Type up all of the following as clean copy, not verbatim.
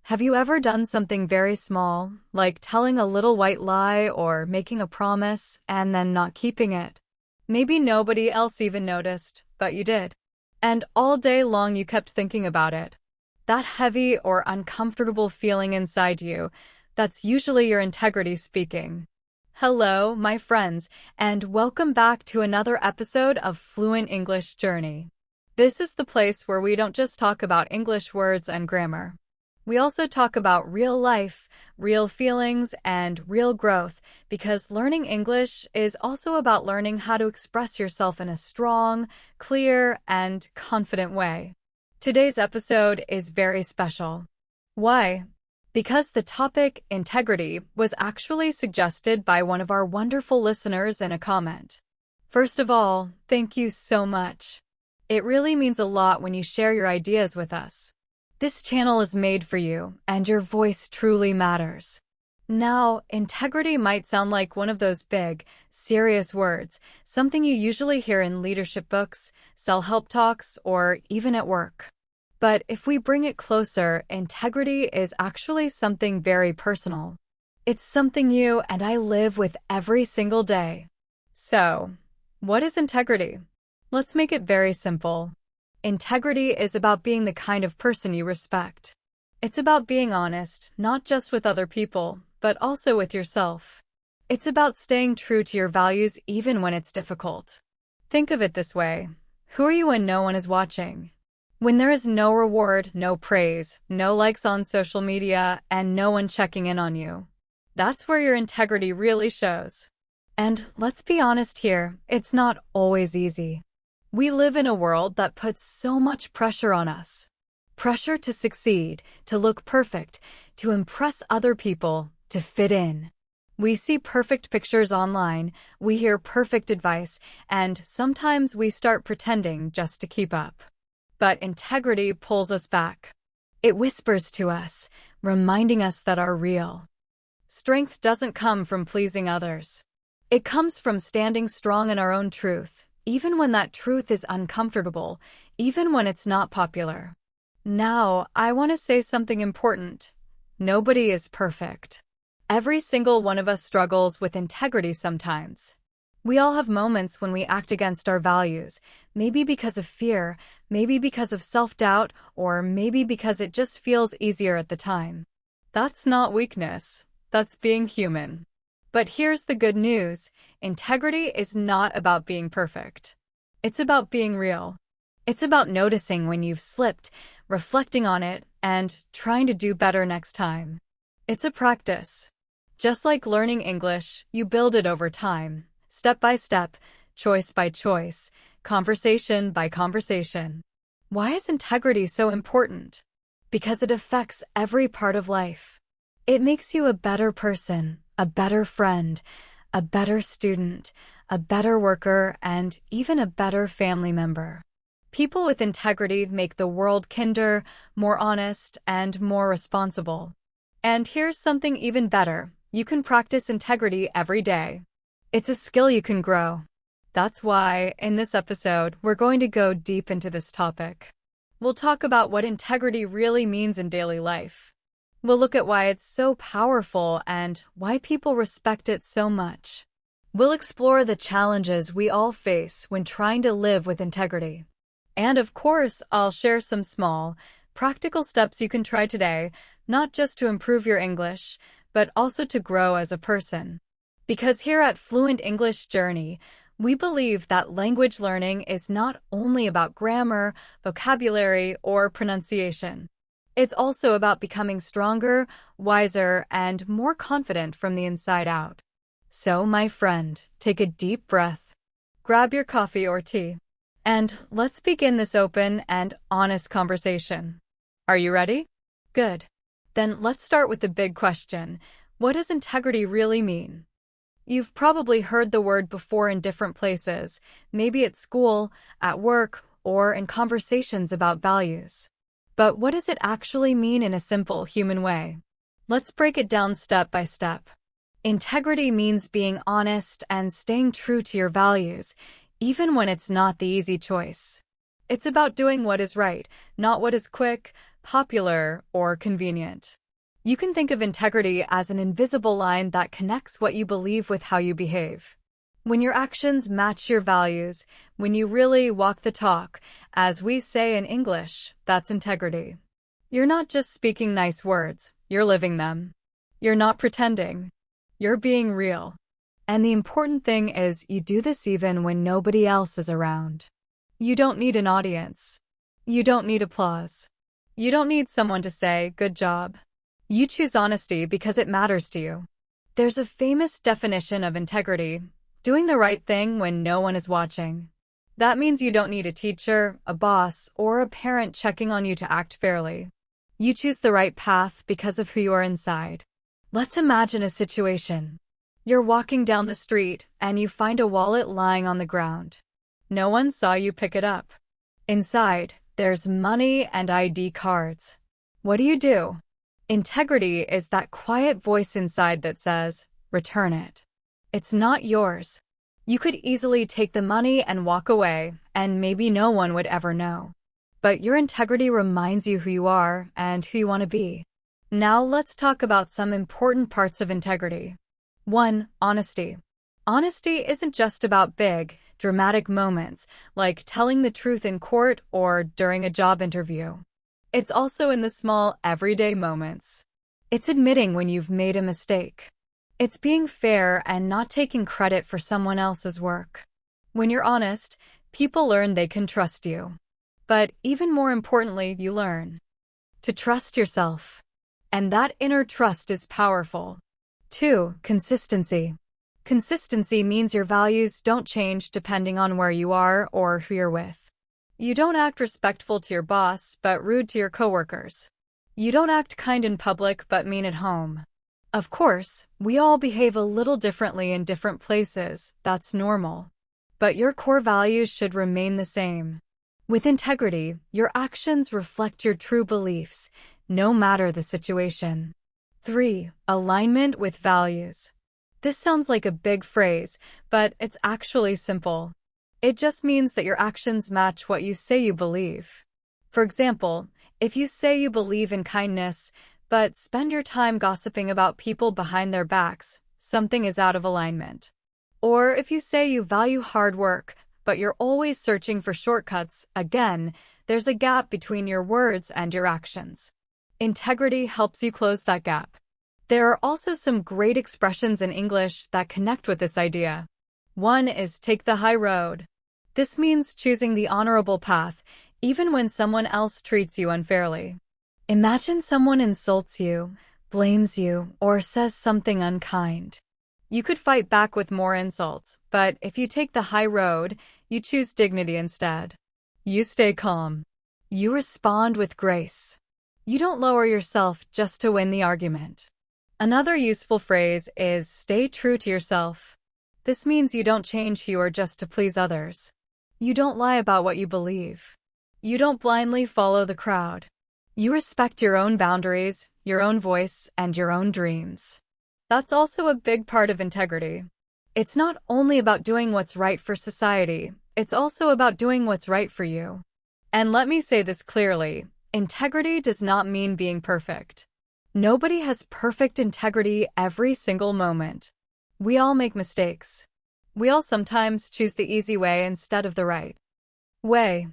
Have you ever done something very small, like telling a little white lie or making a promise and then not keeping it? Maybe nobody else even noticed, but you did. And all day long you kept thinking about it. That heavy or uncomfortable feeling inside you, that's usually your integrity speaking. Hello, my friends, and welcome back to another episode of Fluent English Journey. This is the place where we don't just talk about English words and grammar. We also talk about real life, real feelings, and real growth, because learning English is also about learning how to express yourself in a strong, clear, and confident way. Today's episode is very special. Why? Because the topic, integrity, was actually suggested by one of our wonderful listeners in a comment. First of all, thank you so much. It really means a lot when you share your ideas with us. This channel is made for you, and your voice truly matters. Now, integrity might sound like one of those big, serious words, something you usually hear in leadership books, self-help talks, or even at work. But if we bring it closer, integrity is actually something very personal. It's something you and I live with every single day. So, what is integrity? Let's make it very simple. Integrity is about being the kind of person you respect. It's about being honest, not just with other people, but also with yourself. It's about staying true to your values even when it's difficult. Think of it this way. Who are you when no one is watching? When there is no reward, no praise, no likes on social media, and no one checking in on you. That's where your integrity really shows. And let's be honest here, it's not always easy. We live in a world that puts so much pressure on us. Pressure to succeed, to look perfect, to impress other people, to fit in. We see perfect pictures online, we hear perfect advice, and sometimes we start pretending just to keep up. But integrity pulls us back. It whispers to us, reminding us that our real strength doesn't come from pleasing others. It comes from standing strong in our own truth, even when that truth is uncomfortable, even when it's not popular. Now, I want to say something important. Nobody is perfect. Every single one of us struggles with integrity sometimes. We all have moments when we act against our values, maybe because of fear, maybe because of self-doubt, or maybe because it just feels easier at the time. That's not weakness. That's being human. But here's the good news. Integrity is not about being perfect. It's about being real. It's about noticing when you've slipped, reflecting on it, and trying to do better next time. It's a practice. Just like learning English, you build it over time, step by step, choice by choice, conversation by conversation. Why is integrity so important? Because it affects every part of life. It makes you a better person, a better friend, a better student, a better worker, and even a better family member. People with integrity make the world kinder, more honest, and more responsible. And here's something even better. You can practice integrity every day. It's a skill you can grow. That's why, in this episode, we're going to go deep into this topic. We'll talk about what integrity really means in daily life. We'll look at why it's so powerful and why people respect it so much. We'll explore the challenges we all face when trying to live with integrity. And of course, I'll share some small, practical steps you can try today, not just to improve your English, but also to grow as a person. Because here at Fluent English Journey, we believe that language learning is not only about grammar, vocabulary, or pronunciation. It's also about becoming stronger, wiser, and more confident from the inside out. So, my friend, take a deep breath, grab your coffee or tea, and let's begin this open and honest conversation. Are you ready? Good. Then let's start with the big question. What does integrity really mean? You've probably heard the word before in different places, maybe at school, at work, or in conversations about values. But what does it actually mean in a simple human way? Let's break it down step by step. Integrity means being honest and staying true to your values, even when it's not the easy choice. It's about doing what is right, not what is quick, popular, or convenient. You can think of integrity as an invisible line that connects what you believe with how you behave. When your actions match your values, when you really walk the talk, as we say in English, that's integrity. You're not just speaking nice words, you're living them. You're not pretending. You're being real. And the important thing is you do this even when nobody else is around. You don't need an audience. You don't need applause. You don't need someone to say, "Good job." You choose honesty because it matters to you. There's a famous definition of integrity: doing the right thing when no one is watching. That means you don't need a teacher, a boss, or a parent checking on you to act fairly. You choose the right path because of who you are inside. Let's imagine a situation. You're walking down the street and you find a wallet lying on the ground. No one saw you pick it up. Inside, there's money and ID cards. What do? Integrity is that quiet voice inside that says, "Return it." It's not yours. You could easily take the money and walk away, and maybe no one would ever know. But your integrity reminds you who you are and who you want to be. Now let's talk about some important parts of integrity. 1. Honesty. Honesty isn't just about big, dramatic moments, like telling the truth in court or during a job interview. It's also in the small, everyday moments. It's admitting when you've made a mistake. It's being fair and not taking credit for someone else's work. When you're honest, people learn they can trust you. But even more importantly, you learn to trust yourself. And that inner trust is powerful. 2. Consistency. Consistency means your values don't change depending on where you are or who you're with. You don't act respectful to your boss but rude to your coworkers. You don't act kind in public but mean at home. Of course, we all behave a little differently in different places, that's normal. But your core values should remain the same. With integrity, your actions reflect your true beliefs, no matter the situation. 3. Alignment with values. This sounds like a big phrase, but it's actually simple. It just means that your actions match what you say you believe. For example, if you say you believe in kindness, but spend your time gossiping about people behind their backs, something is out of alignment. Or if you say you value hard work, but you're always searching for shortcuts, again, there's a gap between your words and your actions. Integrity helps you close that gap. There are also some great expressions in English that connect with this idea. One is take the high road. This means choosing the honorable path, even when someone else treats you unfairly. Imagine someone insults you, blames you, or says something unkind. You could fight back with more insults, but if you take the high road, you choose dignity instead. You stay calm. You respond with grace. You don't lower yourself just to win the argument. Another useful phrase is stay true to yourself. This means you don't change who you are just to please others. You don't lie about what you believe. You don't blindly follow the crowd. You respect your own boundaries, your own voice, and your own dreams. That's also a big part of integrity. It's not only about doing what's right for society, it's also about doing what's right for you. And let me say this clearly, integrity does not mean being perfect. Nobody has perfect integrity every single moment. We all make mistakes. We all sometimes choose the easy way instead of the right way.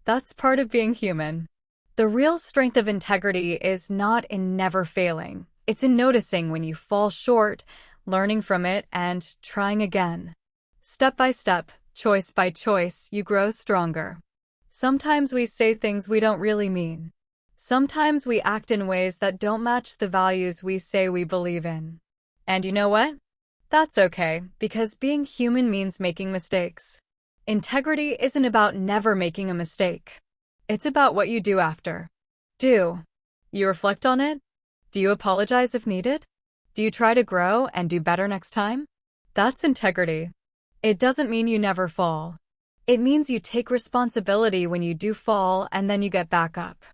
That's part of being human. The real strength of integrity is not in never failing. It's in noticing when you fall short, learning from it, and trying again. Step by step, choice by choice, you grow stronger. Sometimes we say things we don't really mean. Sometimes we act in ways that don't match the values we say we believe in. And you know what? That's okay, because being human means making mistakes. Integrity isn't about never making a mistake. It's about what you do after. Do you reflect on it? Do you apologize if needed? Do you try to grow and do better next time? That's integrity. It doesn't mean you never fall. It means you take responsibility when you do fall and then you get back up.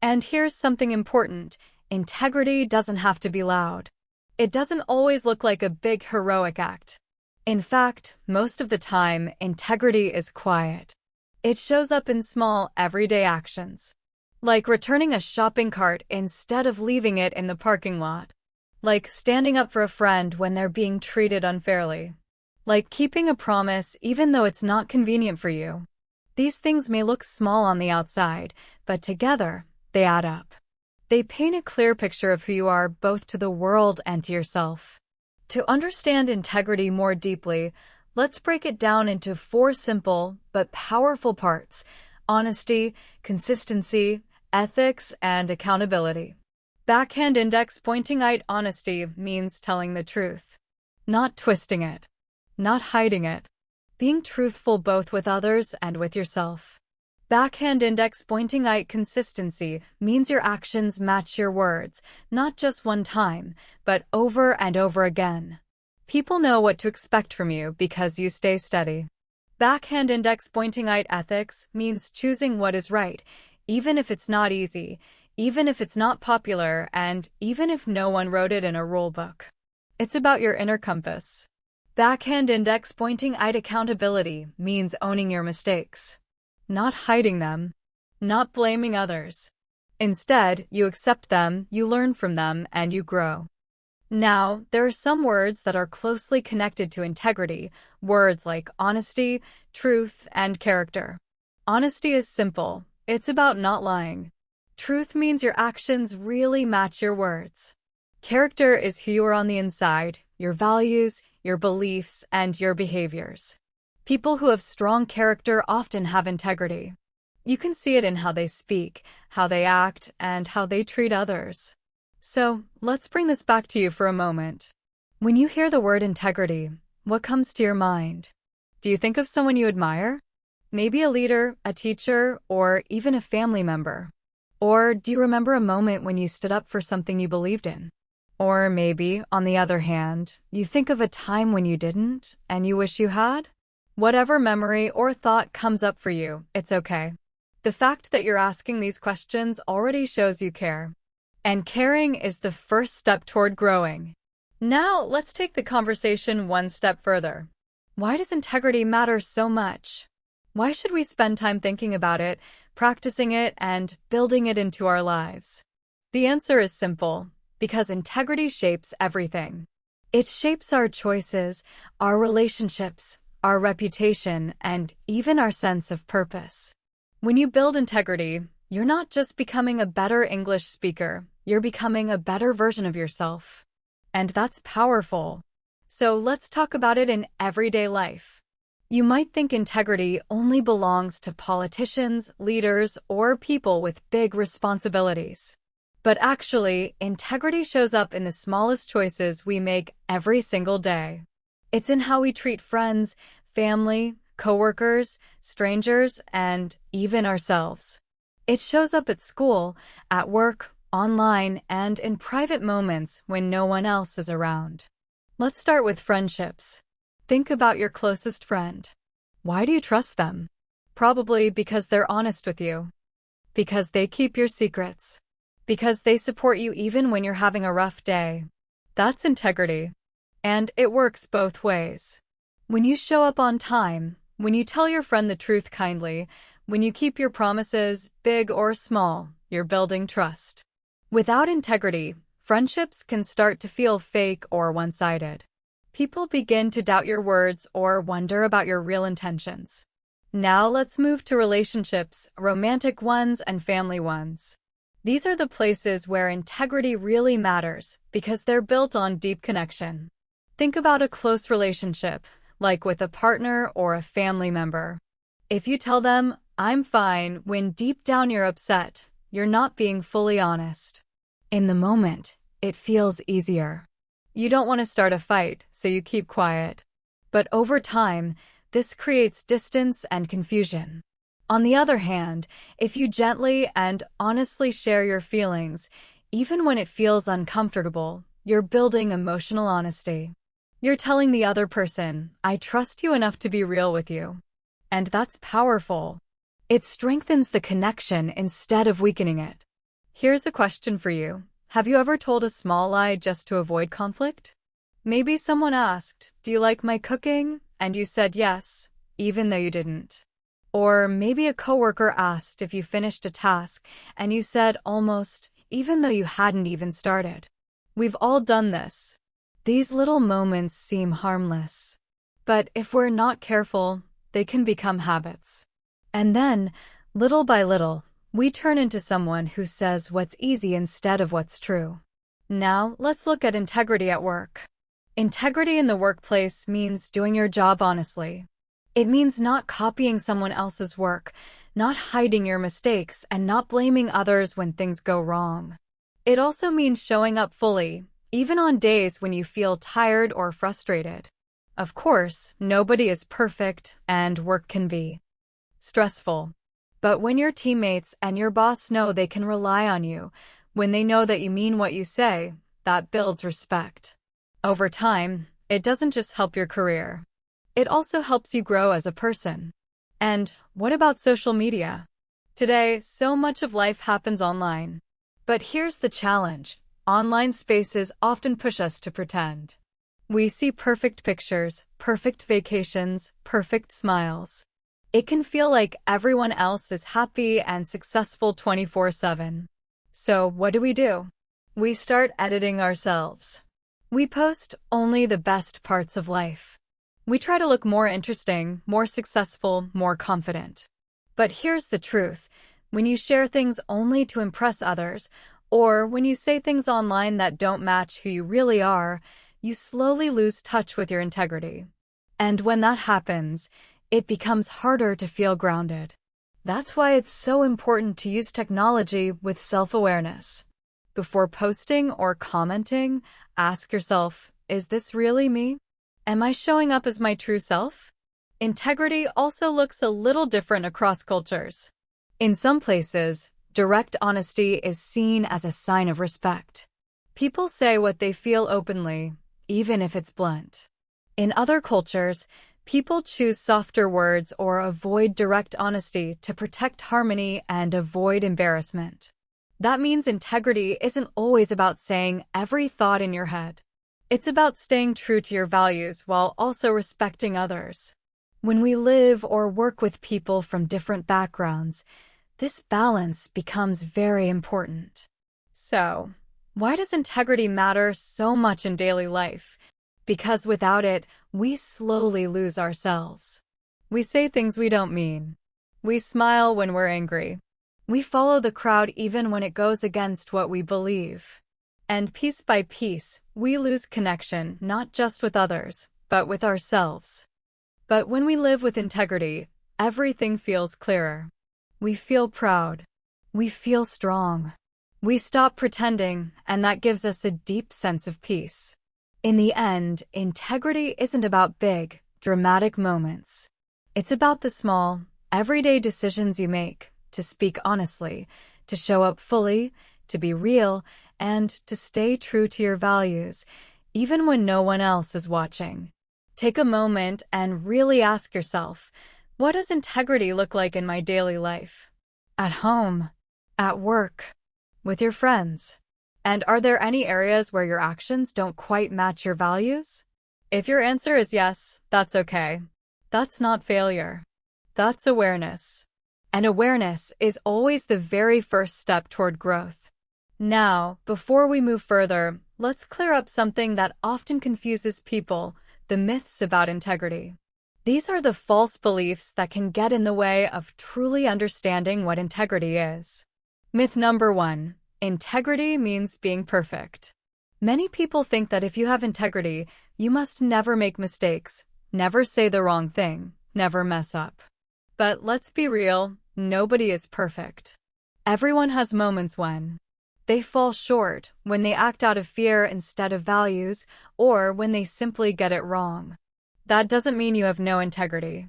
And here's something important. Integrity doesn't have to be loud. It doesn't always look like a big heroic act. In fact, most of the time, integrity is quiet. It shows up in small, everyday actions. Like returning a shopping cart instead of leaving it in the parking lot. Like standing up for a friend when they're being treated unfairly. Like keeping a promise even though it's not convenient for you. These things may look small on the outside, but together, they add up. They paint a clear picture of who you are both to the world and to yourself. To understand integrity more deeply, let's break it down into 4 simple but powerful parts: honesty, consistency, ethics, and accountability. Backhand index pointing at honesty means telling the truth, not twisting it, not hiding it, being truthful both with others and with yourself. Backhand index pointing at consistency means your actions match your words, not just one time, but over and over again. People know what to expect from you because you stay steady. Backhand index pointing at ethics means choosing what is right, even if it's not easy, even if it's not popular, and even if no one wrote it in a rule book. It's about your inner compass. Backhand index pointing at accountability means owning your mistakes. Not hiding them, not blaming others. Instead, you accept them, you learn from them, and you grow. Now, there are some words that are closely connected to integrity, words like honesty, truth, and character. Honesty is simple. It's about not lying. Truth means your actions really match your words. Character is who you are on the inside, your values, your beliefs, and your behaviors. People who have strong character often have integrity. You can see it in how they speak, how they act, and how they treat others. So, let's bring this back to you for a moment. When you hear the word integrity, what comes to your mind? Do you think of someone you admire? Maybe a leader, a teacher, or even a family member. Or do you remember a moment when you stood up for something you believed in? Or maybe, on the other hand, you think of a time when you didn't, and you wish you had? Whatever memory or thought comes up for you, it's okay. The fact that you're asking these questions already shows you care. And caring is the first step toward growing. Now, let's take the conversation one step further. Why does integrity matter so much? Why should we spend time thinking about it, practicing it, and building it into our lives? The answer is simple: because integrity shapes everything. It shapes our choices, our relationships, our reputation, and even our sense of purpose. When you build integrity, you're not just becoming a better English speaker, you're becoming a better version of yourself. And that's powerful. So let's talk about it in everyday life. You might think integrity only belongs to politicians, leaders, or people with big responsibilities. But actually, integrity shows up in the smallest choices we make every single day. It's in how we treat friends, family, coworkers, strangers, and even ourselves. It shows up at school, at work, online, and in private moments when no one else is around. Let's start with friendships. Think about your closest friend. Why do you trust them? Probably because they're honest with you. Because they keep your secrets. Because they support you even when you're having a rough day. That's integrity. And it works both ways. When you show up on time, when you tell your friend the truth kindly, when you keep your promises, big or small, you're building trust. Without integrity, friendships can start to feel fake or one-sided. People begin to doubt your words or wonder about your real intentions. Now let's move to relationships, romantic ones and family ones. These are the places where integrity really matters because they're built on deep connection. Think about a close relationship, like with a partner or a family member. If you tell them, "I'm fine," when deep down you're upset, you're not being fully honest. In the moment, it feels easier. You don't want to start a fight, so you keep quiet. But over time, this creates distance and confusion. On the other hand, if you gently and honestly share your feelings, even when it feels uncomfortable, you're building emotional honesty. You're telling the other person, "I trust you enough to be real with you." And that's powerful. It strengthens the connection instead of weakening it. Here's a question for you. Have you ever told a small lie just to avoid conflict? Maybe someone asked, "Do you like my cooking?" And you said yes, even though you didn't. Or maybe a coworker asked if you finished a task and you said almost, even though you hadn't even started. We've all done this. These little moments seem harmless. But if we're not careful, they can become habits. And then, little by little, we turn into someone who says what's easy instead of what's true. Now, let's look at integrity at work. Integrity in the workplace means doing your job honestly. It means not copying someone else's work, not hiding your mistakes, and not blaming others when things go wrong. It also means showing up fully, even on days when you feel tired or frustrated. Of course, nobody is perfect, and work can be stressful. But when your teammates and your boss know they can rely on you, when they know that you mean what you say, that builds respect. Over time, it doesn't just help your career. It also helps you grow as a person. And what about social media? Today, so much of life happens online. But here's the challenge. Online spaces often push us to pretend. We see perfect pictures, perfect vacations, perfect smiles. It can feel like everyone else is happy and successful 24/7. So what do? We start editing ourselves. We post only the best parts of life. We try to look more interesting, more successful, more confident. But here's the truth. When you share things only to impress others, or when you say things online that don't match who you really are, you slowly lose touch with your integrity. And when that happens, it becomes harder to feel grounded. That's why it's so important to use technology with self-awareness. Before posting or commenting, ask yourself, is this really me? Am I showing up as my true self? Integrity also looks a little different across cultures. In some places, direct honesty is seen as a sign of respect. People say what they feel openly, even if it's blunt. In other cultures, people choose softer words or avoid direct honesty to protect harmony and avoid embarrassment. That means integrity isn't always about saying every thought in your head. It's about staying true to your values while also respecting others. When we live or work with people from different backgrounds, this balance becomes very important. So, why does integrity matter so much in daily life? Because without it, we slowly lose ourselves. We say things we don't mean. We smile when we're angry. We follow the crowd even when it goes against what we believe. And piece by piece, we lose connection not just with others, but with ourselves. But when we live with integrity, everything feels clearer. We feel proud. We feel strong. We stop pretending, and that gives us a deep sense of peace. In the end, integrity isn't about big, dramatic moments. It's about the small, everyday decisions you make, to speak honestly, to show up fully, to be real, and to stay true to your values, even when no one else is watching. Take a moment and really ask yourself, what does integrity look like in my daily life? At home, at work, with your friends? And are there any areas where your actions don't quite match your values? If your answer is yes, that's okay. That's not failure. That's awareness. And awareness is always the very first step toward growth. Now, before we move further, let's clear up something that often confuses people, the myths about integrity. These are the false beliefs that can get in the way of truly understanding what integrity is. Myth number 1. Integrity means being perfect. Many people think that if you have integrity, you must never make mistakes, never say the wrong thing, never mess up. But let's be real, nobody is perfect. Everyone has moments when they fall short, when they act out of fear instead of values, or when they simply get it wrong. That doesn't mean you have no integrity.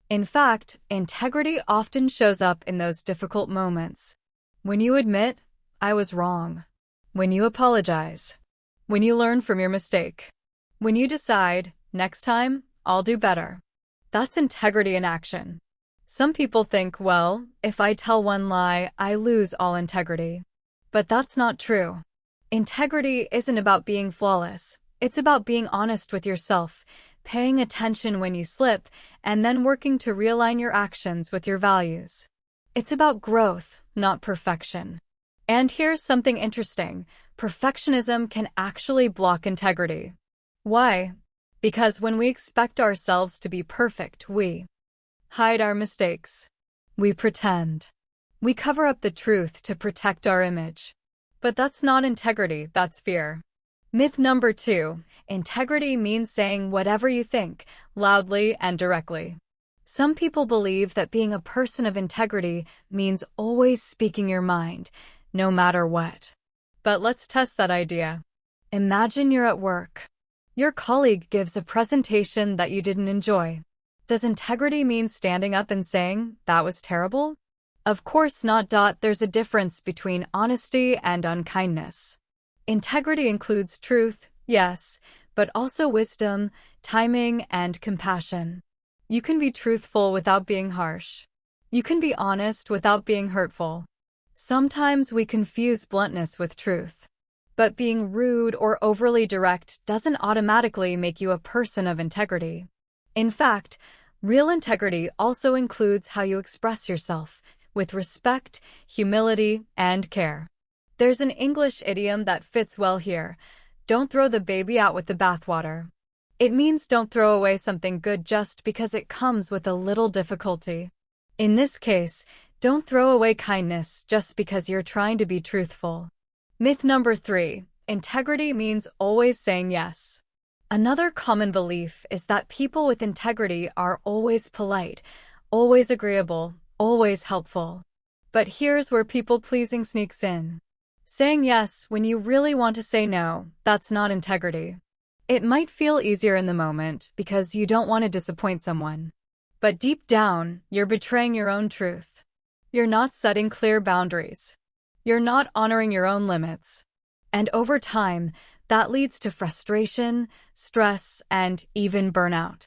In fact, integrity often shows up in those difficult moments. When you admit, I was wrong. When you apologize. When you learn from your mistake. When you decide, next time, I'll do better. That's integrity in action. Some people think, well, if I tell one lie, I lose all integrity. But that's not true. Integrity isn't about being flawless. It's about being honest with yourself, paying attention when you slip, and then working to realign your actions with your values. It's about growth, not perfection. And here's something interesting. Perfectionism can actually block integrity. Why? Because when we expect ourselves to be perfect, we hide our mistakes. We pretend. We cover up the truth to protect our image. But that's not integrity, that's fear. Myth number 2, integrity means saying whatever you think, loudly and directly. Some people believe that being a person of integrity means always speaking your mind, no matter what. But let's test that idea. Imagine you're at work. Your colleague gives a presentation that you didn't enjoy. Does integrity mean standing up and saying, "That was terrible"? Of course not. There's a difference between honesty and unkindness. Integrity includes truth, yes, but also wisdom, timing, and compassion. You can be truthful without being harsh. You can be honest without being hurtful. Sometimes we confuse bluntness with truth. But being rude or overly direct doesn't automatically make you a person of integrity. In fact, real integrity also includes how you express yourself, with respect, humility, and care. There's an English idiom that fits well here. Don't throw the baby out with the bathwater. It means don't throw away something good just because it comes with a little difficulty. In this case, don't throw away kindness just because you're trying to be truthful. Myth number 3, integrity means always saying yes. Another common belief is that people with integrity are always polite, always agreeable, always helpful. But here's where people-pleasing sneaks in. Saying yes when you really want to say no, that's not integrity. It might feel easier in the moment because you don't want to disappoint someone. But deep down, you're betraying your own truth. You're not setting clear boundaries. You're not honoring your own limits. And over time, that leads to frustration, stress, and even burnout.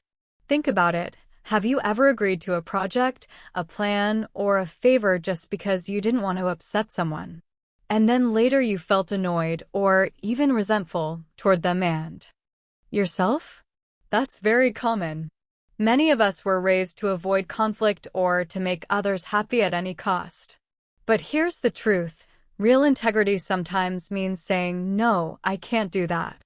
Think about it. Have you ever agreed to a project, a plan, or a favor just because you didn't want to upset someone? And then later you felt annoyed or even resentful toward them and yourself? That's very common. Many of us were raised to avoid conflict or to make others happy at any cost. But here's the truth. Real integrity sometimes means saying, "No, I can't do that."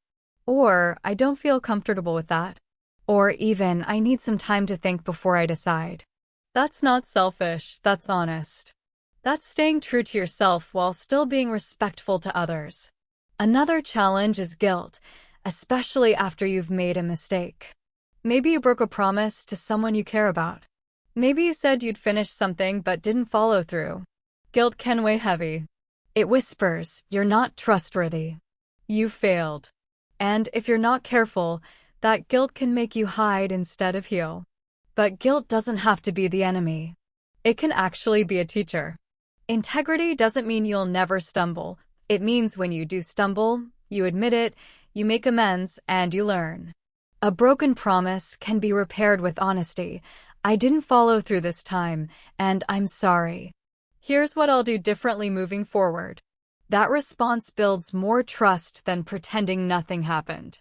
Or, "I don't feel comfortable with that." Or even, "I need some time to think before I decide." That's not selfish, that's honest. That's staying true to yourself while still being respectful to others. Another challenge is guilt, especially after you've made a mistake. Maybe you broke a promise to someone you care about. Maybe you said you'd finish something but didn't follow through. Guilt can weigh heavy. It whispers, "You're not trustworthy. You failed." And if you're not careful, that guilt can make you hide instead of heal. But guilt doesn't have to be the enemy. It can actually be a teacher. Integrity doesn't mean you'll never stumble. It means when you do stumble, you admit it, you make amends, and you learn. A broken promise can be repaired with honesty. "I didn't follow through this time, and I'm sorry. Here's what I'll do differently moving forward." That response builds more trust than pretending nothing happened.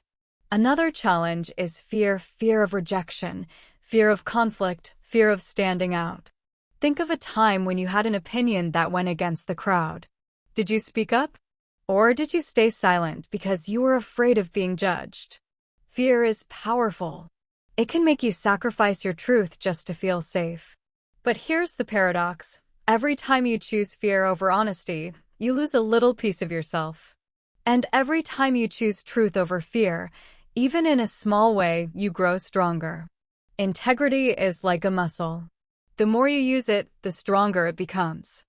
Another challenge is fear of rejection, fear of conflict, fear of standing out. Think of a time when you had an opinion that went against the crowd. Did you speak up? Or did you stay silent because you were afraid of being judged? Fear is powerful. It can make you sacrifice your truth just to feel safe. But here's the paradox. Every time you choose fear over honesty, you lose a little piece of yourself. And every time you choose truth over fear, even in a small way, you grow stronger. Integrity is like a muscle. The more you use it, the stronger it becomes.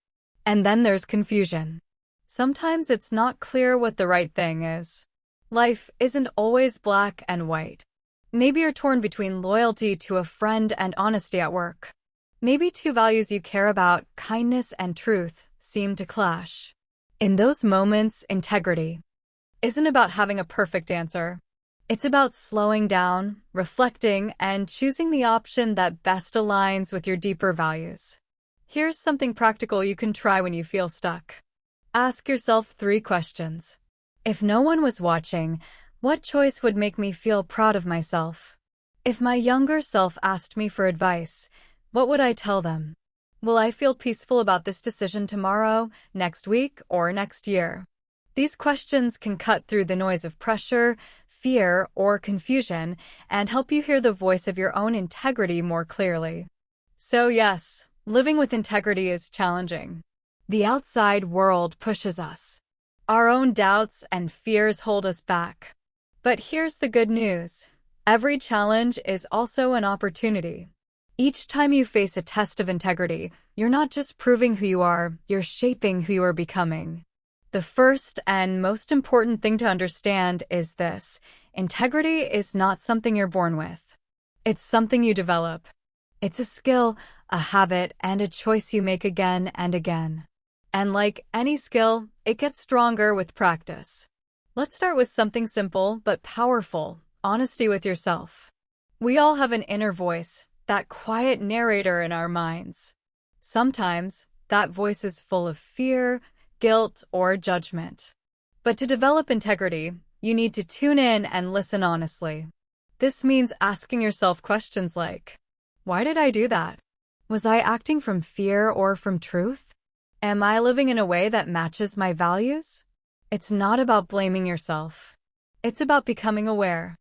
And then there's confusion. Sometimes it's not clear what the right thing is. Life isn't always black and white. Maybe you're torn between loyalty to a friend and honesty at work. Maybe two values you care about, kindness and truth, seem to clash. In those moments, integrity isn't about having a perfect answer. It's about slowing down, reflecting, and choosing the option that best aligns with your deeper values. Here's something practical you can try when you feel stuck. Ask yourself 3 questions. If no one was watching, what choice would make me feel proud of myself? If my younger self asked me for advice, what would I tell them? Will I feel peaceful about this decision tomorrow, next week, or next year? These questions can cut through the noise of pressure, fear, or confusion and help you hear the voice of your own integrity more clearly. So yes, living with integrity is challenging. The outside world pushes us. Our own doubts and fears hold us back. But here's the good news. Every challenge is also an opportunity. Each time you face a test of integrity, you're not just proving who you are, you're shaping who you are becoming. The first and most important thing to understand is this: integrity is not something you're born with. It's something you develop. It's a skill, a habit, and a choice you make again and again. And like any skill, it gets stronger with practice. Let's start with something simple but powerful: honesty with yourself. We all have an inner voice, that quiet narrator in our minds. Sometimes, that voice is full of fear, guilt, or judgment. But to develop integrity, you need to tune in and listen honestly. This means asking yourself questions like, why did I do that? Was I acting from fear or from truth? Am I living in a way that matches my values? It's not about blaming yourself. It's about becoming aware.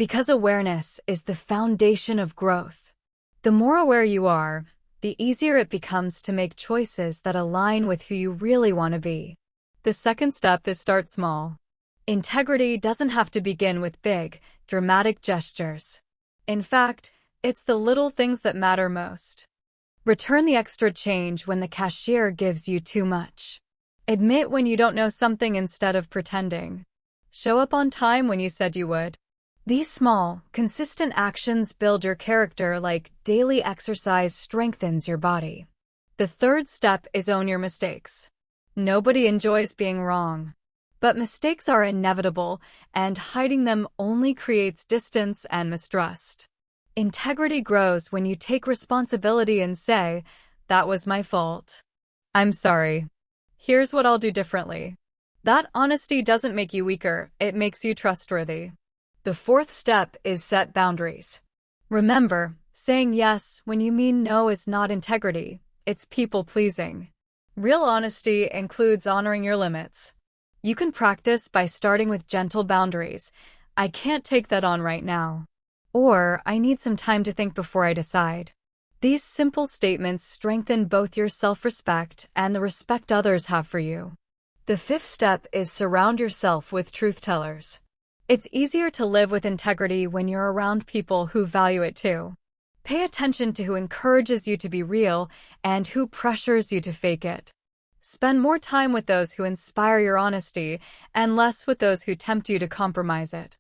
Because awareness is the foundation of growth. The more aware you are, the easier it becomes to make choices that align with who you really want to be. The second step is start small. Integrity doesn't have to begin with big, dramatic gestures. In fact, it's the little things that matter most. Return the extra change when the cashier gives you too much. Admit when you don't know something instead of pretending. Show up on time when you said you would. These small, consistent actions build your character like daily exercise strengthens your body. The third step is own your mistakes. Nobody enjoys being wrong. But mistakes are inevitable, and hiding them only creates distance and mistrust. Integrity grows when you take responsibility and say, that was my fault. I'm sorry. Here's what I'll do differently. That honesty doesn't make you weaker, it makes you trustworthy. The fourth step is set boundaries. Remember, saying yes when you mean no is not integrity, it's people-pleasing. Real honesty includes honoring your limits. You can practice by starting with gentle boundaries. I can't take that on right now. Or, I need some time to think before I decide. These simple statements strengthen both your self-respect and the respect others have for you. The fifth step is surround yourself with truth-tellers. It's easier to live with integrity when you're around people who value it too. Pay attention to who encourages you to be real and who pressures you to fake it. Spend more time with those who inspire your honesty and less with those who tempt you to compromise it.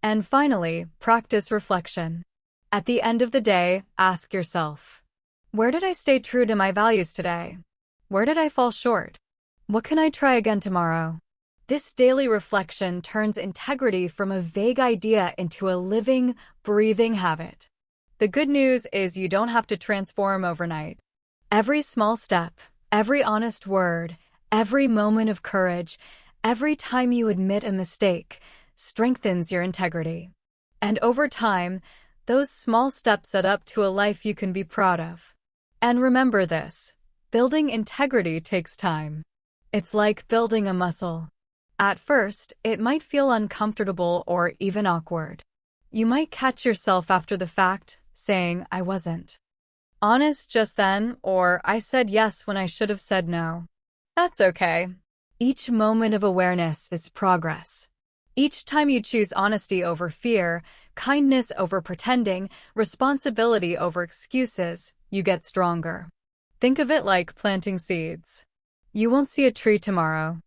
And finally, practice reflection. At the end of the day, ask yourself, where did I stay true to my values today? Where did I fall short? What can I try again tomorrow? This daily reflection turns integrity from a vague idea into a living, breathing habit. The good news is you don't have to transform overnight. Every small step, every honest word, every moment of courage, every time you admit a mistake, strengthens your integrity. And over time, those small steps add up to a life you can be proud of. And remember this, building integrity takes time. It's like building a muscle. At first, it might feel uncomfortable or even awkward. You might catch yourself after the fact, saying, I wasn't honest just then, or I said yes when I should have said no. That's okay. Each moment of awareness is progress. Each time you choose honesty over fear, kindness over pretending, responsibility over excuses, you get stronger. Think of it like planting seeds. You won't see a tree tomorrow.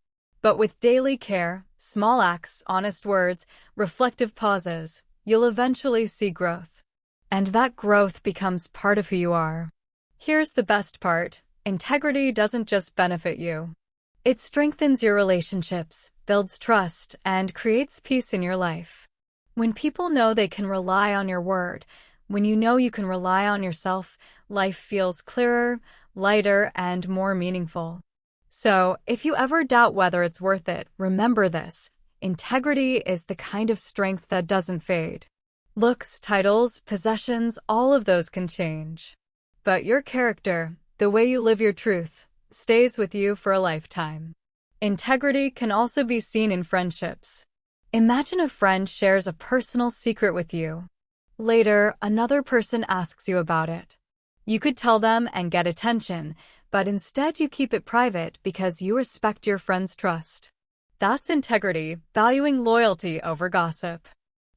But with daily care, small acts, honest words, reflective pauses, you'll eventually see growth. And that growth becomes part of who you are. Here's the best part: integrity doesn't just benefit you. It strengthens your relationships, builds trust, and creates peace in your life. When people know they can rely on your word, when you know you can rely on yourself, life feels clearer, lighter, and more meaningful. So, if you ever doubt whether it's worth it, remember this: integrity is the kind of strength that doesn't fade. Looks, titles, possessions, all of those can change. But your character, the way you live your truth, stays with you for a lifetime. Integrity can also be seen in friendships. Imagine a friend shares a personal secret with you. Later, another person asks you about it. You could tell them and get attention, but instead you keep it private because you respect your friend's trust. That's integrity, valuing loyalty over gossip.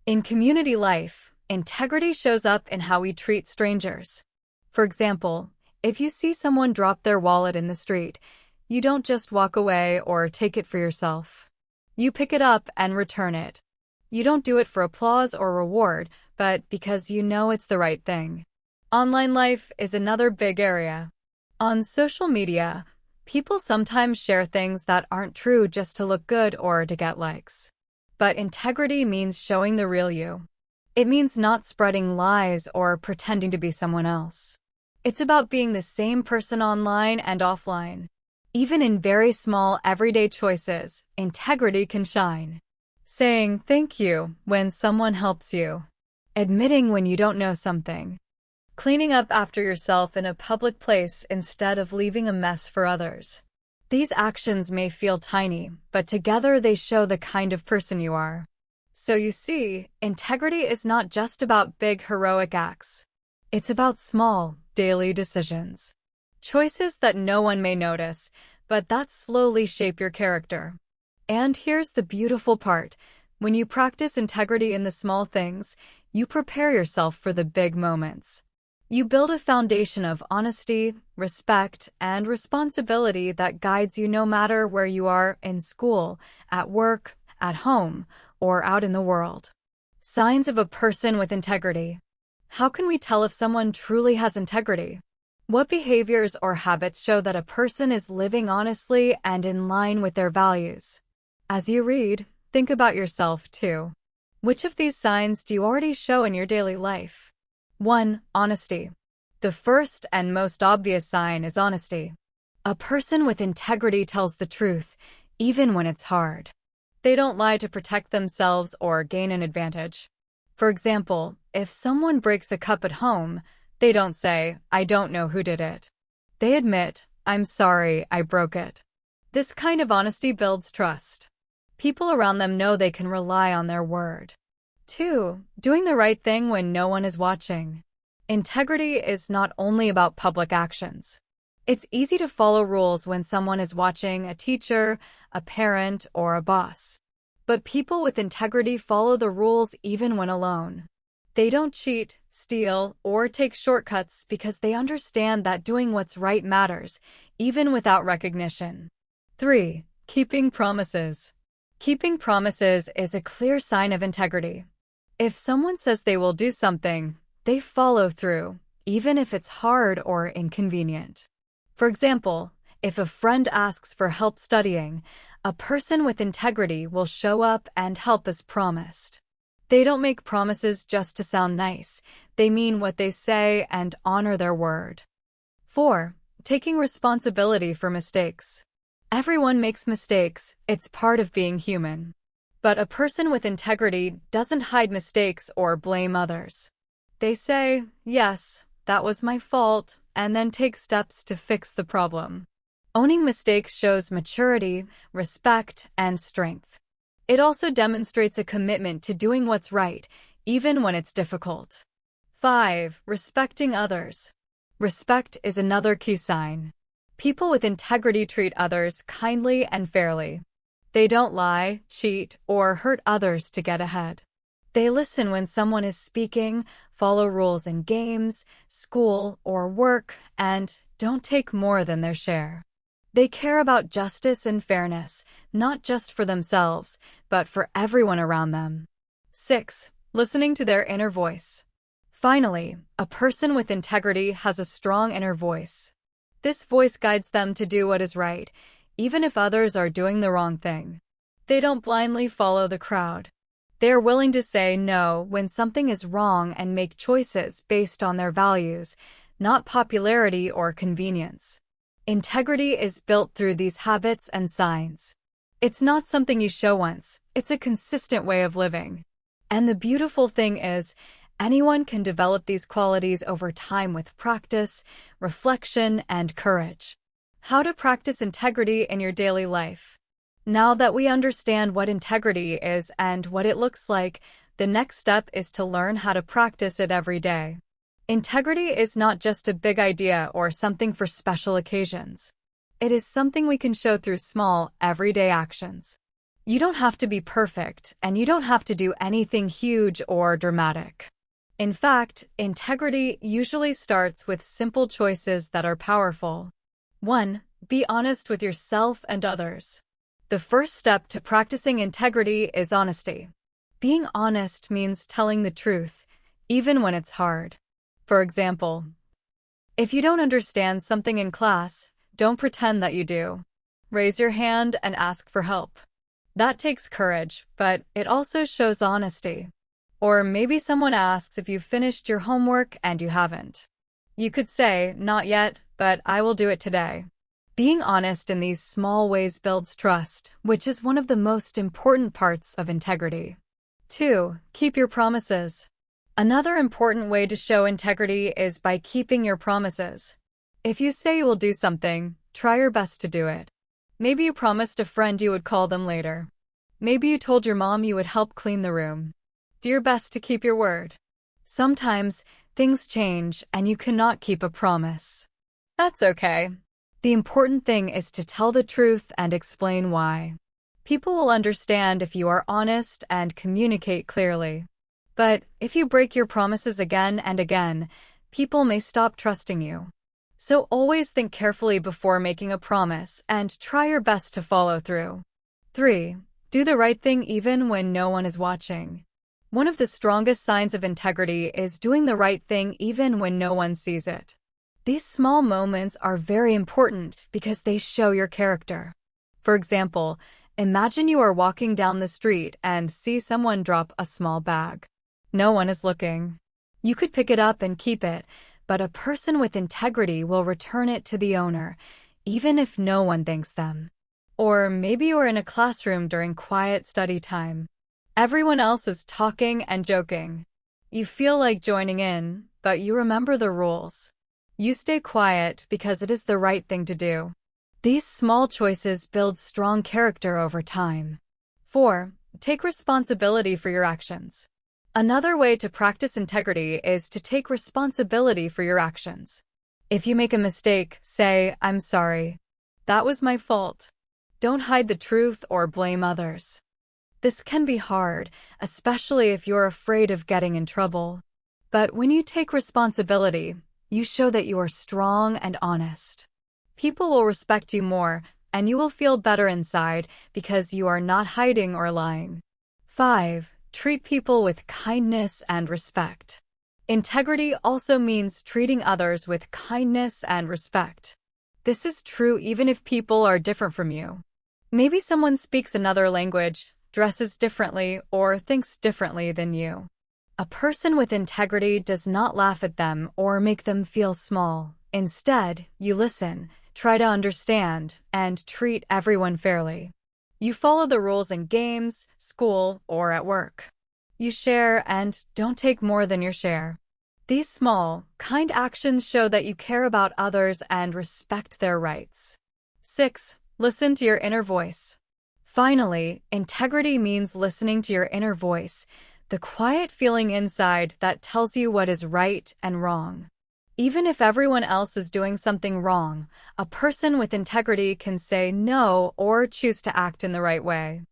In community life, integrity shows up in how we treat strangers. For example, if you see someone drop their wallet in the street, you don't just walk away or take it for yourself. You pick it up and return it. You don't do it for applause or reward, but because you know it's the right thing. Online life is another big area. On social media, people sometimes share things that aren't true just to look good or to get likes. But integrity means showing the real you. It means not spreading lies or pretending to be someone else. It's about being the same person online and offline. Even in very small, everyday choices, integrity can shine. Saying thank you when someone helps you. Admitting when you don't know something. Cleaning up after yourself in a public place instead of leaving a mess for others. These actions may feel tiny, but together they show the kind of person you are. So you see, integrity is not just about big heroic acts. It's about small, daily decisions. Choices that no one may notice, but that slowly shape your character. And here's the beautiful part. When you practice integrity in the small things, you prepare yourself for the big moments. You build a foundation of honesty, respect, and responsibility that guides you no matter where you are in school, at work, at home, or out in the world. Signs of a person with integrity. How can we tell if someone truly has integrity? What behaviors or habits show that a person is living honestly and in line with their values? As you read, think about yourself too. Which of these signs do you already show in your daily life? 1. Honesty. The first and most obvious sign is honesty. A person with integrity tells the truth, even when it's hard. They don't lie to protect themselves or gain an advantage. For example, if someone breaks a cup at home, they don't say, "I don't know who did it." They admit, "I'm sorry, I broke it." This kind of honesty builds trust. People around them know they can rely on their word. 2. Doing the right thing when no one is watching. Integrity is not only about public actions. It's easy to follow rules when someone is watching, a teacher, a parent, or a boss. But people with integrity follow the rules even when alone. They don't cheat, steal, or take shortcuts because they understand that doing what's right matters, even without recognition. 3. Keeping promises. Keeping promises is a clear sign of integrity. If someone says they will do something, they follow through, even if it's hard or inconvenient. For example, if a friend asks for help studying, a person with integrity will show up and help as promised. They don't make promises just to sound nice. They mean what they say and honor their word. 4. Taking responsibility for mistakes. Everyone makes mistakes. It's part of being human. But a person with integrity doesn't hide mistakes or blame others. They say, "Yes, that was my fault," and then take steps to fix the problem. Owning mistakes shows maturity, respect, and strength. It also demonstrates a commitment to doing what's right, even when it's difficult. 5. Respecting others. Respect is another key sign. People with integrity treat others kindly and fairly. They don't lie, cheat, or hurt others to get ahead. They listen when someone is speaking, follow rules in games, school, or work, and don't take more than their share. They care about justice and fairness, not just for themselves, but for everyone around them. 6. Listening to their inner voice. Finally, a person with integrity has a strong inner voice. This voice guides them to do what is right, even if others are doing the wrong thing. They don't blindly follow the crowd. They are willing to say no when something is wrong and make choices based on their values, not popularity or convenience. Integrity is built through these habits and signs. It's not something you show once, it's a consistent way of living. And the beautiful thing is, anyone can develop these qualities over time with practice, reflection, and courage. How to practice integrity in your daily life. Now that we understand what integrity is and what it looks like, the next step is to learn how to practice it every day. Integrity is not just a big idea or something for special occasions. It is something we can show through small, everyday actions. You don't have to be perfect, and you don't have to do anything huge or dramatic. In fact, integrity usually starts with simple choices that are powerful. 1. Be honest with yourself and others. The first step to practicing integrity is honesty. Being honest means telling the truth, even when it's hard. For example, if you don't understand something in class, don't pretend that you do. Raise your hand and ask for help. That takes courage, but it also shows honesty. Or maybe someone asks if you've finished your homework and you haven't. You could say, "Not yet, but I will do it today." Being honest in these small ways builds trust, which is one of the most important parts of integrity. 2. Keep your promises. Another important way to show integrity is by keeping your promises. If you say you will do something, try your best to do it. Maybe you promised a friend you would call them later. Maybe you told your mom you would help clean the room. Do your best to keep your word. Sometimes, things change and you cannot keep a promise. That's okay. The important thing is to tell the truth and explain why. People will understand if you are honest and communicate clearly. But if you break your promises again and again, people may stop trusting you. So always think carefully before making a promise and try your best to follow through. 3. Do the right thing even when no one is watching. One of the strongest signs of integrity is doing the right thing even when no one sees it. These small moments are very important because they show your character. For example, imagine you are walking down the street and see someone drop a small bag. No one is looking. You could pick it up and keep it, but a person with integrity will return it to the owner, even if no one thanks them. Or maybe you are in a classroom during quiet study time. Everyone else is talking and joking. You feel like joining in, but you remember the rules. You stay quiet because it is the right thing to do. These small choices build strong character over time. 4. Take responsibility for your actions. Another way to practice integrity is to take responsibility for your actions. If you make a mistake, say, "I'm sorry. That was my fault." Don't hide the truth or blame others. This can be hard, especially if you're afraid of getting in trouble. But when you take responsibility, you show that you are strong and honest. People will respect you more, and you will feel better inside because you are not hiding or lying. 5. Treat people with kindness and respect. Integrity also means treating others with kindness and respect. This is true even if people are different from you. Maybe someone speaks another language, dresses differently, or thinks differently than you. A person with integrity does not laugh at them or make them feel small. Instead, you listen, try to understand, and treat everyone fairly. You follow the rules in games, school, or at work. You share and don't take more than your share. These small, kind actions show that you care about others and respect their rights. 6. Listen to your inner voice. Finally, integrity means listening to your inner voice, the quiet feeling inside that tells you what is right and wrong. Even if everyone else is doing something wrong, a person with integrity can say no or choose to act in the right way.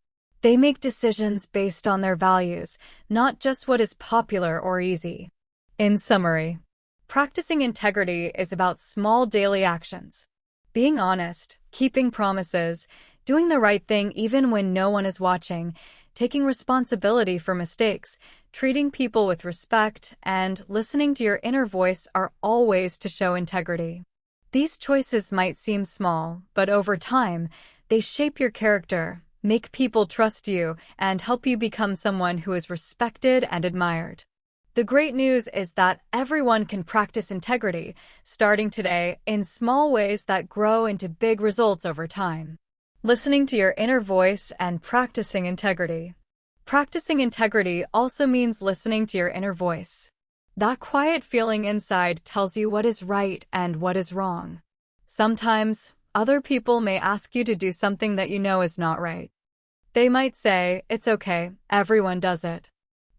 They make decisions based on their values, not just what is popular or easy. In summary, practicing integrity is about small daily actions. Being honest, keeping promises, doing the right thing even when no one is watching, taking responsibility for mistakes, treating people with respect, and listening to your inner voice are all ways to show integrity. These choices might seem small, but over time, they shape your character, make people trust you, and help you become someone who is respected and admired. The great news is that everyone can practice integrity, starting today, in small ways that grow into big results over time. Listening to your inner voice and practicing integrity. Practicing integrity also means listening to your inner voice. That quiet feeling inside tells you what is right and what is wrong. Sometimes, other people may ask you to do something that you know is not right. They might say, "It's okay, everyone does it."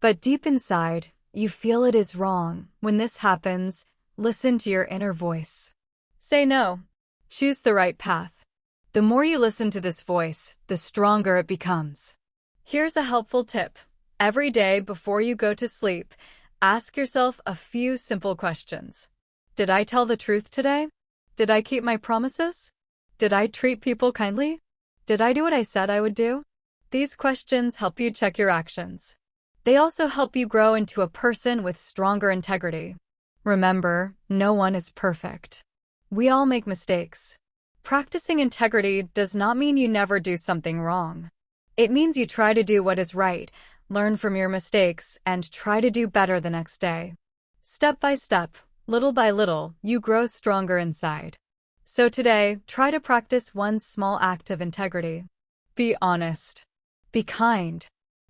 But deep inside, you feel it is wrong. When this happens, listen to your inner voice. Say no. Choose the right path. The more you listen to this voice, the stronger it becomes. Here's a helpful tip. Every day before you go to sleep, ask yourself a few simple questions. Did I tell the truth today? Did I keep my promises? Did I treat people kindly? Did I do what I said I would do? These questions help you check your actions. They also help you grow into a person with stronger integrity. Remember, no one is perfect. We all make mistakes. Practicing integrity does not mean you never do something wrong. It means you try to do what is right, learn from your mistakes, and try to do better the next day. Step by step, little by little, you grow stronger inside. So today, try to practice one small act of integrity. Be honest. Be kind.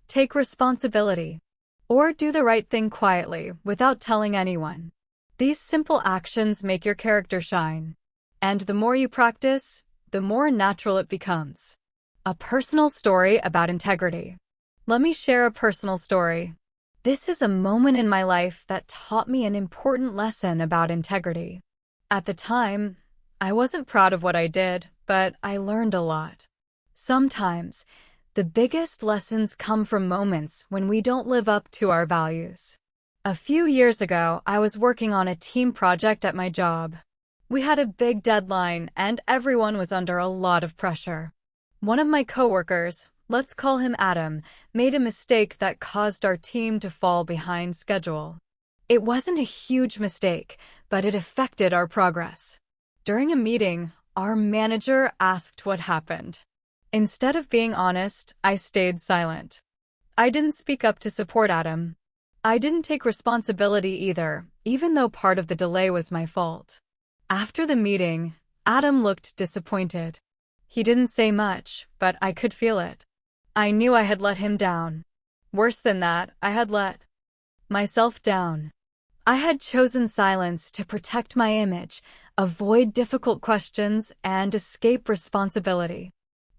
Take responsibility. Or do the right thing quietly, without telling anyone. These simple actions make your character shine. And the more you practice, the more natural it becomes. A personal story about integrity. Let me share a personal story. This is a moment in my life that taught me an important lesson about integrity. At the time, I wasn't proud of what I did, but I learned a lot. Sometimes, the biggest lessons come from moments when we don't live up to our values. A few years ago, I was working on a team project at my job. We had a big deadline, and everyone was under a lot of pressure. One of my coworkers, let's call him Adam, made a mistake that caused our team to fall behind schedule. It wasn't a huge mistake, but it affected our progress. During a meeting, our manager asked what happened. Instead of being honest, I stayed silent. I didn't speak up to support Adam. I didn't take responsibility either, even though part of the delay was my fault. After the meeting, Adam looked disappointed. He didn't say much, but I could feel it. I knew I had let him down. Worse than that, I had let myself down. I had chosen silence to protect my image, avoid difficult questions, and escape responsibility.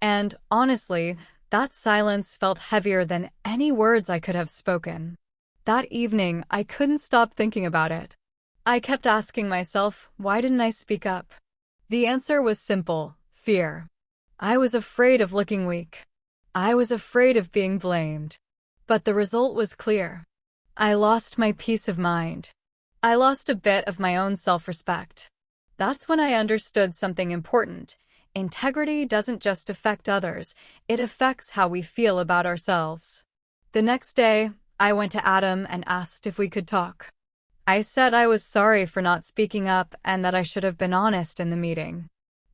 And honestly, that silence felt heavier than any words I could have spoken. That evening, I couldn't stop thinking about it. I kept asking myself, why didn't I speak up? The answer was simple: fear. I was afraid of looking weak. I was afraid of being blamed. But the result was clear. I lost my peace of mind. I lost a bit of my own self-respect. That's when I understood something important. Integrity doesn't just affect others, it affects how we feel about ourselves. The next day, I went to Adam and asked if we could talk. I said I was sorry for not speaking up and that I should have been honest in the meeting.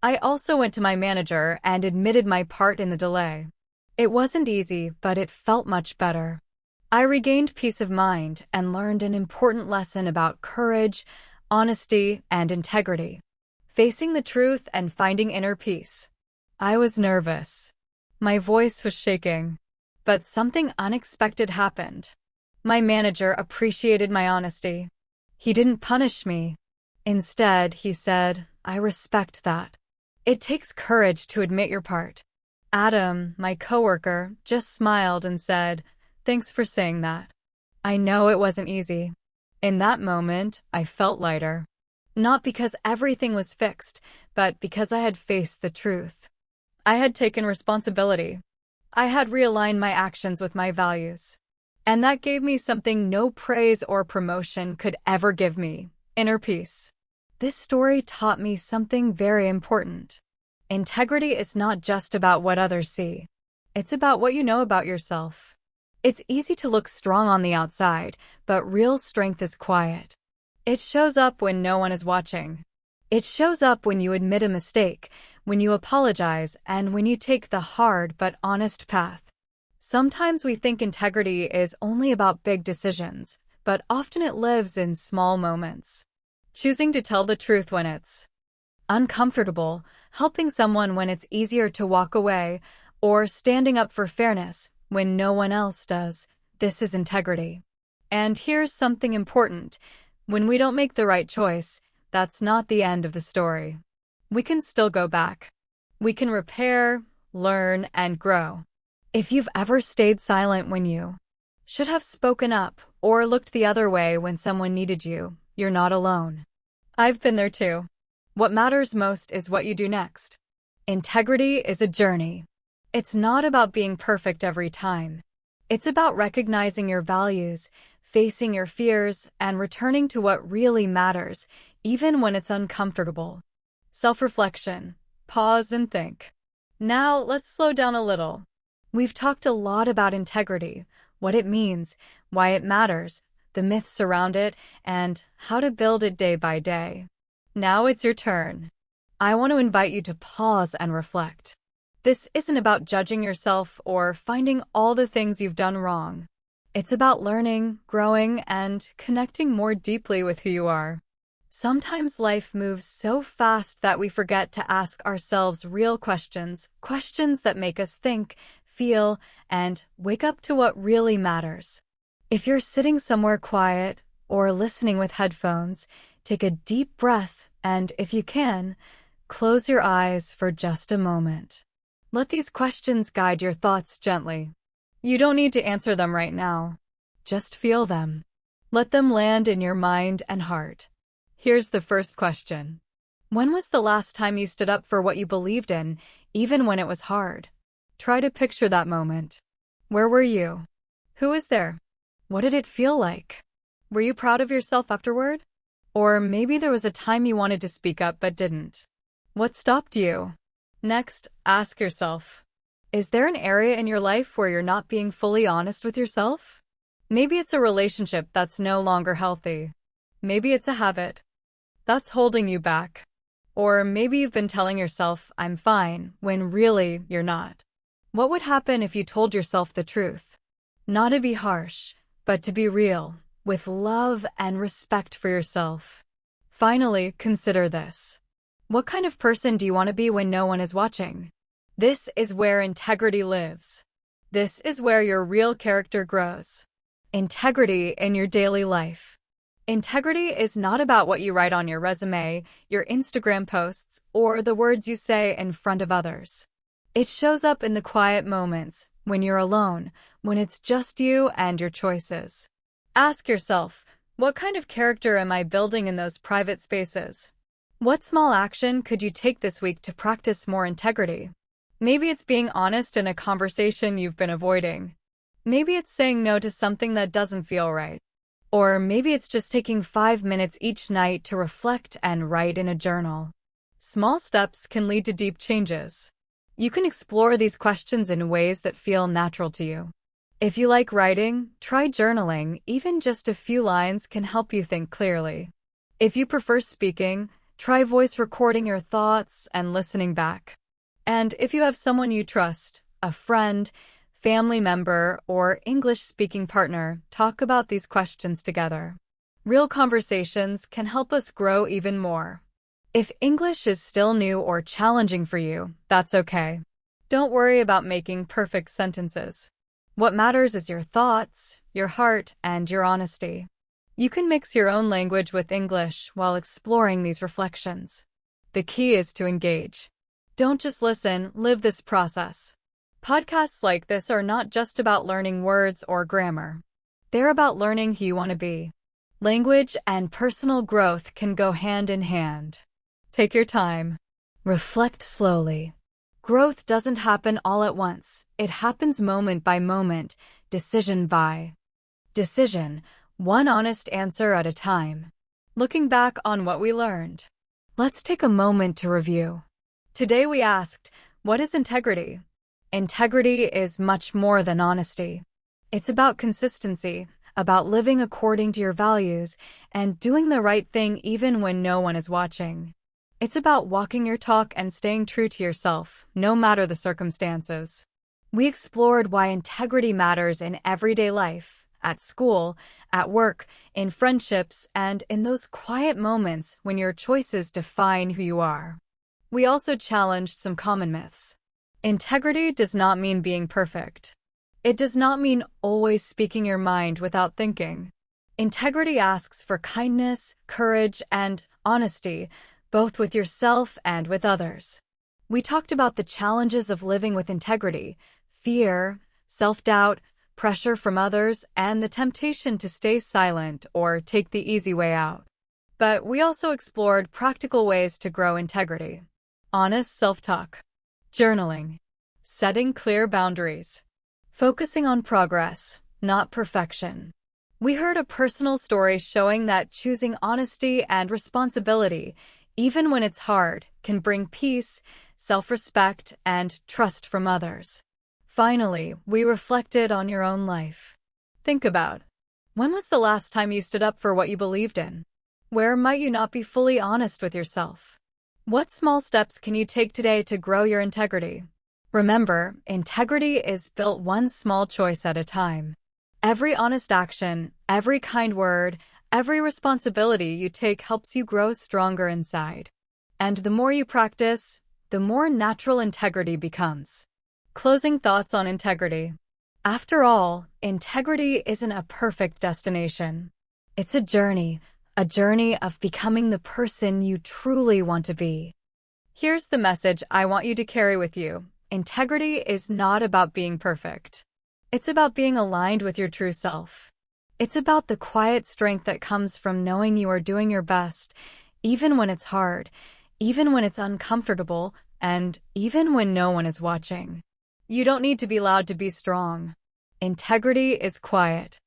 I also went to my manager and admitted my part in the delay. It wasn't easy, but it felt much better. I regained peace of mind and learned an important lesson about courage, honesty, and integrity. Facing the truth and finding inner peace. I was nervous. My voice was shaking. But something unexpected happened. My manager appreciated my honesty. He didn't punish me. Instead, he said, "I respect that. It takes courage to admit your part." Adam, my coworker, just smiled and said, "Thanks for saying that." I know it wasn't easy. In that moment, I felt lighter. Not because everything was fixed, but because I had faced the truth. I had taken responsibility. I had realigned my actions with my values. And that gave me something no praise or promotion could ever give me: inner peace. This story taught me something very important. Integrity is not just about what others see. It's about what you know about yourself. It's easy to look strong on the outside, but real strength is quiet. It shows up when no one is watching. It shows up when you admit a mistake, when you apologize, and when you take the hard but honest path. Sometimes we think integrity is only about big decisions, but often it lives in small moments. Choosing to tell the truth when it's uncomfortable, helping someone when it's easier to walk away, or standing up for fairness, when no one else does. This is integrity. And here's something important. When we don't make the right choice, that's not the end of the story. We can still go back. We can repair, learn, and grow. If you've ever stayed silent when you should have spoken up or looked the other way when someone needed you, you're not alone. I've been there too. What matters most is what you do next. Integrity is a journey. It's not about being perfect every time. It's about recognizing your values, facing your fears, and returning to what really matters, even when it's uncomfortable. Self-reflection. Pause and think. Now, let's slow down a little. We've talked a lot about integrity, what it means, why it matters, the myths around it, and how to build it day by day. Now it's your turn. I want to invite you to pause and reflect. This isn't about judging yourself or finding all the things you've done wrong. It's about learning, growing, and connecting more deeply with who you are. Sometimes life moves so fast that we forget to ask ourselves real questions, questions that make us think, feel, and wake up to what really matters. If you're sitting somewhere quiet or listening with headphones, take a deep breath and, if you can, close your eyes for just a moment. Let these questions guide your thoughts gently. You don't need to answer them right now. Just feel them. Let them land in your mind and heart. Here's the first question. When was the last time you stood up for what you believed in, even when it was hard? Try to picture that moment. Where were you? Who was there? What did it feel like? Were you proud of yourself afterward? Or maybe there was a time you wanted to speak up but didn't. What stopped you? Next, ask yourself, is there an area in your life where you're not being fully honest with yourself? Maybe it's a relationship that's no longer healthy. Maybe it's a habit that's holding you back. Or maybe you've been telling yourself, I'm fine, when really you're not. What would happen if you told yourself the truth? Not to be harsh, but to be real, with love and respect for yourself. Finally, consider this. What kind of person do you want to be when no one is watching? This is where integrity lives. This is where your real character grows. Integrity in your daily life. Integrity is not about what you write on your resume, your Instagram posts, or the words you say in front of others. It shows up in the quiet moments, when you're alone, when it's just you and your choices. Ask yourself, what kind of character am I building in those private spaces? What small action could you take this week to practice more integrity? Maybe it's being honest in a conversation you've been avoiding. Maybe it's saying no to something that doesn't feel right. Or maybe it's just taking 5 minutes each night to reflect and write in a journal. Small steps can lead to deep changes. You can explore these questions in ways that feel natural to you. If you like writing, try journaling. Even just a few lines can help you think clearly. If you prefer speaking, try voice recording your thoughts and listening back. And if you have someone you trust, a friend, family member, or English-speaking partner, talk about these questions together. Real conversations can help us grow even more. If English is still new or challenging for you, that's okay. Don't worry about making perfect sentences. What matters is your thoughts, your heart, and your honesty. You can mix your own language with English while exploring these reflections. The key is to engage. Don't just listen, live this process. Podcasts like this are not just about learning words or grammar. They're about learning who you want to be. Language and personal growth can go hand in hand. Take your time. Reflect slowly. Growth doesn't happen all at once. It happens moment by moment, decision by decision, one honest answer at a time. Looking back on what we learned, let's take a moment to review. Today we asked, what is integrity? Integrity is much more than honesty. It's about consistency, about living according to your values, and doing the right thing even when no one is watching. It's about walking your talk and staying true to yourself, no matter the circumstances. We explored why integrity matters in everyday life, at school, at work, in friendships, and in those quiet moments when your choices define who you are. We also challenged some common myths. Integrity does not mean being perfect. It does not mean always speaking your mind without thinking. Integrity asks for kindness, courage, and honesty, both with yourself and with others. We talked about the challenges of living with integrity, fear, self-doubt, pressure from others, and the temptation to stay silent or take the easy way out. But we also explored practical ways to grow integrity. Honest self-talk, journaling, setting clear boundaries, focusing on progress, not perfection. We heard a personal story showing that choosing honesty and responsibility, even when it's hard, can bring peace, self-respect, and trust from others. Finally, we reflected on your own life. Think about, when was the last time you stood up for what you believed in? Where might you not be fully honest with yourself? What small steps can you take today to grow your integrity? Remember, integrity is built one small choice at a time. Every honest action, every kind word, every responsibility you take helps you grow stronger inside. And the more you practice, the more natural integrity becomes. Closing thoughts on integrity. After all, integrity isn't a perfect destination. It's a journey of becoming the person you truly want to be. Here's the message I want you to carry with you. Integrity is not about being perfect. It's about being aligned with your true self. It's about the quiet strength that comes from knowing you are doing your best, even when it's hard, even when it's uncomfortable, and even when no one is watching. You don't need to be loud to be strong. Integrity is quiet.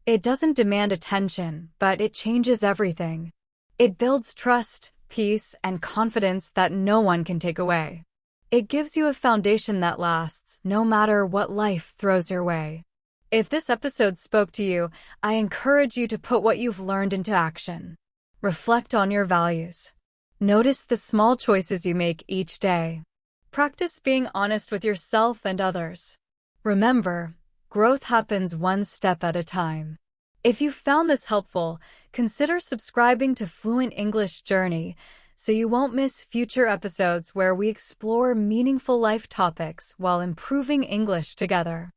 It doesn't demand attention, but it changes everything. It builds trust, peace, and confidence that no one can take away. It gives you a foundation that lasts, no matter what life throws your way. If this episode spoke to you, I encourage you to put what you've learned into action. Reflect on your values. Notice the small choices you make each day. Practice being honest with yourself and others. Remember, growth happens one step at a time. If you found this helpful, consider subscribing to Fluent English Journey so you won't miss future episodes where we explore meaningful life topics while improving English together.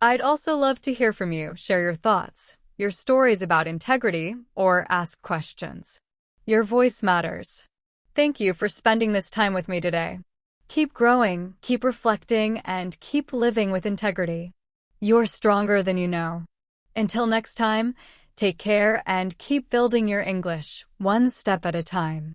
I'd also love to hear from you. Share your thoughts, your stories about integrity, or ask questions. Your voice matters. Thank you for spending this time with me today. Keep growing, keep reflecting, and keep living with integrity. You're stronger than you know. Until next time, take care and keep building your English, one step at a time.